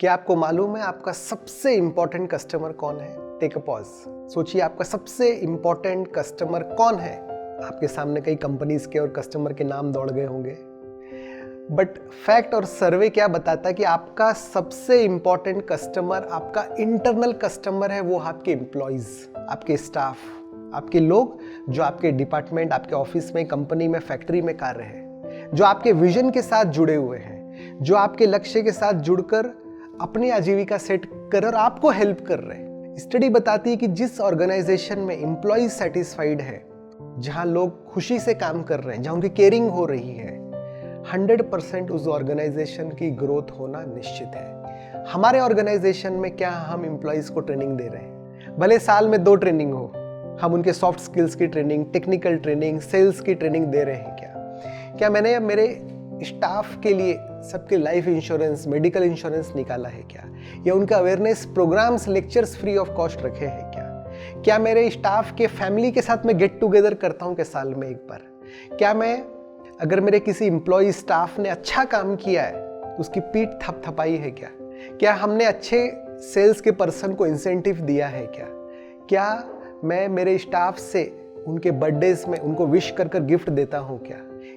क्या आपको मालूम है आपका सबसे इंपॉर्टेंट कस्टमर कौन है? टेक अ पॉज, सोचिए आपका सबसे इंपॉर्टेंट कस्टमर कौन है? आपके सामने कई कंपनीज के और कस्टमर के नाम दौड़ गए होंगे, बट फैक्ट और सर्वे क्या बताता है कि आपका सबसे इंपॉर्टेंट कस्टमर आपका इंटरनल कस्टमर है। वो आपके एम्प्लॉयज, आपके स्टाफ, आपके लोग जो आपके डिपार्टमेंट, आपके ऑफिस में, कंपनी में, फैक्ट्री में कार्य है, जो आपके विजन के साथ जुड़े हुए हैं, जो आपके लक्ष्य के साथ जुड़कर अपनी आजीविका सेट कर और आपको हेल्प कर रहे हैं। स्टडी बताती है कि जिस ऑर्गेनाइजेशन में एम्प्लॉय सेटिस्फाइड है, जहां लोग खुशी से काम कर रहे हैं, जहां उनकी केयरिंग हो रही है, 100% उस ऑर्गेनाइजेशन की ग्रोथ होना निश्चित है। हमारे ऑर्गेनाइजेशन में क्या हम एम्प्लॉयज को ट्रेनिंग दे रहे हैं? भले साल में 2 ट्रेनिंग हो, हम उनके सॉफ्ट स्किल्स की ट्रेनिंग, टेक्निकल ट्रेनिंग, सेल्स की ट्रेनिंग दे रहे हैं क्या मैंने मेरे स्टाफ के लिए सबके लाइफ इंश्योरेंस, मेडिकल इंश्योरेंस निकाला है क्या? या उनका awareness programmes, lectures free of cost रखे हैं क्या मेरे स्टाफ के फैमिली के साथ मैं गेट टुगेदर करता हूं साल में एक बार? क्या मैं, अगर मेरे किसी एम्प्लॉय स्टाफ ने अच्छा काम किया है तो उसकी पीठ थपथपाई है क्या हमने अच्छे सेल्स के पर्सन को इंसेंटिव दिया है क्या मैं मेरे स्टाफ से उनके बर्थडेज में उनको विश कर गिफ्ट देता हूं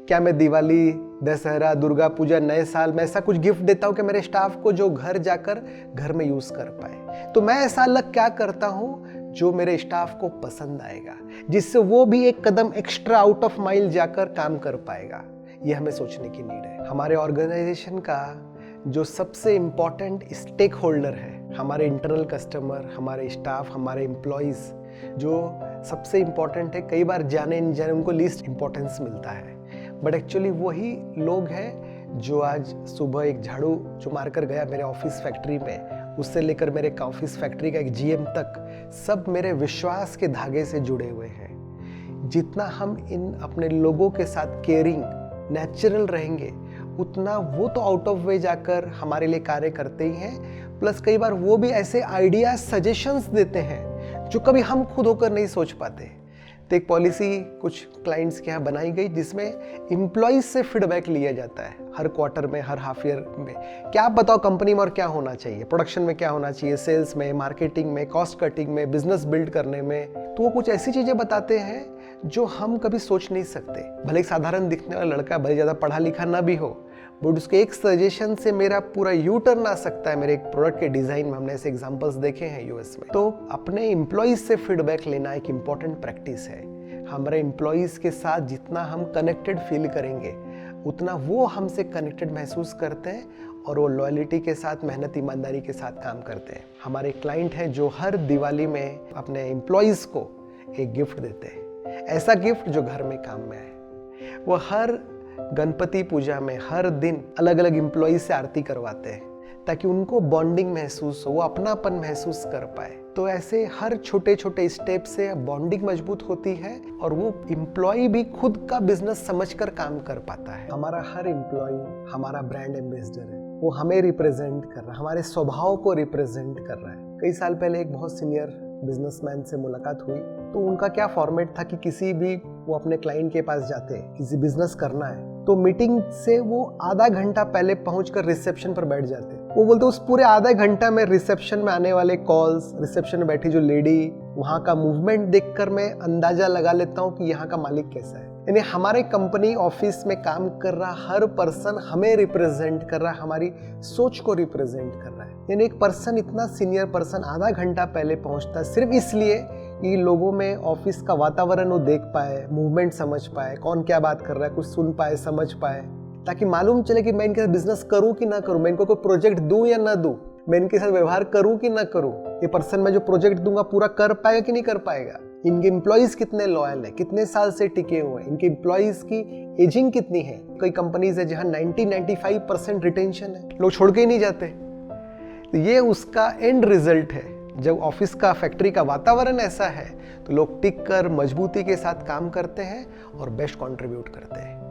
क्या मैं दिवाली, दशहरा, दुर्गा पूजा, नए साल में ऐसा कुछ गिफ्ट देता हूं कि मेरे स्टाफ को जो घर जाकर घर में यूज कर पाए? तो मैं ऐसा अलग क्या करता हूं जो मेरे स्टाफ को पसंद आएगा, जिससे वो भी एक कदम एक्स्ट्रा आउट ऑफ माइल जाकर काम कर पाएगा? ये हमें सोचने की नीड है। हमारे ऑर्गेनाइजेशन का जो सबसे इंपॉर्टेंट स्टेक होल्डर है, हमारे इंटरनल कस्टमर, हमारे स्टाफ, हमारे एम्प्लॉयज जो सबसे इंपॉर्टेंट है, कई बार जाने न जाने उनको लीस्ट इंपॉर्टेंस मिलता है, बट एक्चुअली वही लोग हैं जो आज सुबह एक झाड़ू जो मारकर गया मेरे ऑफिस फैक्ट्री में, उससे लेकर मेरे ऑफिस फैक्ट्री का एक जीएम तक, सब मेरे विश्वास के धागे से जुड़े हुए हैं। जितना हम इन अपने लोगों के साथ केयरिंग, नेचुरल रहेंगे, उतना वो तो आउट ऑफ वे जाकर हमारे लिए कार्य करते ही हैं, प्लस कई बार वो भी ऐसे आइडियाज, सजेशंस देते हैं जो कभी हम खुद होकर नहीं सोच पाते। तो एक पॉलिसी कुछ क्लाइंट्स के यहाँ बनाई गई जिसमें एम्प्लॉयज से फीडबैक लिया जाता है हर क्वार्टर में, हर हाफ ईयर में। क्या आप बताओ कंपनी में और क्या होना चाहिए, प्रोडक्शन में क्या होना चाहिए, सेल्स में, मार्केटिंग में, कॉस्ट कटिंग में, बिजनेस बिल्ड करने में। तो वो कुछ ऐसी चीजें बताते हैं जो हम कभी सोच नहीं सकते। भले एक साधारण दिखने वाला लड़का, भले ज़्यादा पढ़ा लिखा ना भी हो, बट उसके एक सजेशन से मेरा पूरा यू टर्न आ सकता है मेरे एक प्रोडक्ट के डिजाइन में। हमने ऐसे एग्जांपल्स देखे हैं यूएस में। तो अपने एम्प्लॉयज से फीडबैक लेना एक इंपॉर्टेंट प्रैक्टिस है। हमारे एम्प्लॉयज के साथ जितना हम कनेक्टेड फील करेंगे, उतना वो हमसे कनेक्टेड महसूस करते हैं और वो लॉयल्टी के साथ, मेहनत, ईमानदारी के साथ काम करते हैं। हमारे क्लाइंट हैं जो हर दिवाली में अपने एम्प्लॉयज को एक गिफ्ट देते हैं, ऐसा गिफ्ट जो घर में काम में आए। वो हर गणपति पूजा में हर दिन अलग अलग एम्प्लॉय से आरती करवाते हैं ताकि उनको बॉन्डिंग महसूस हो, वो अपनापन महसूस कर पाए। तो ऐसे हर छोटे छोटे स्टेप से बॉन्डिंग मजबूत होती है और वो एम्प्लॉय भी खुद का बिजनेस समझकर काम कर पाता है। हमारा हर एम्प्लॉय हमारा ब्रांड एम्बेसडर है, वो हमें रिप्रेजेंट कर रहा है, हमारे स्वभाव को रिप्रेजेंट कर रहा है। कई साल पहले एक बहुत सीनियर बिजनेसमैन से मुलाकात हुई, तो उनका क्या फॉर्मेट था कि किसी भी वो अपने क्लाइंट के पास जाते, किसी बिजनेस करना है तो मीटिंग से वो आधा घंटा पहले पहुंचकर रिसेप्शन पर बैठ जाते। वो बोलते उस पूरे आधा घंटा में रिसेप्शन में आने वाले कॉल्स, रिसेप्शन में बैठी जो लेडी, वहाँ का मूवमेंट देखकर मैं अंदाजा लगा लेता हूँ कि यहाँ का मालिक कैसा है। यानी हमारे कंपनी ऑफिस में काम कर रहा हर पर्सन हमें रिप्रेजेंट कर रहा है, हमारी सोच को रिप्रेजेंट कर रहा है। यानी एक पर्सन, इतना सीनियर पर्सन आधा घंटा पहले पहुंचता है सिर्फ इसलिए कि लोगों में ऑफिस का वातावरण वो देख पाए, मूवमेंट समझ पाए, कौन क्या बात कर रहा है, कुछ सुन पाए, समझ पाए, ताकि मालूम चले कि मैं इनके साथ बिजनेस करूं कि ना करूं, मैं इनको कोई प्रोजेक्ट दूं या ना दूं, मैं इनके साथ व्यवहार करूं कि ना करूं, ये पर्सन मैं जो प्रोजेक्ट दूंगा पूरा कर पाएगा कि नहीं कर पाएगा, इनके एम्प्लॉयज कितने लॉयल है, कितने साल से टिके हुए हैं, इनके एम्प्लॉयज की एजिंग कितनी है। कई कंपनीज है जहां 90-95% रिटेंशन है, लोग छोड़ के ही नहीं जाते। तो ये उसका एंड रिजल्ट है। जब ऑफिस का, फैक्ट्री का वातावरण ऐसा है तो लोग टिक कर मजबूती के साथ काम करते हैं और बेस्ट कंट्रीब्यूट करते हैं।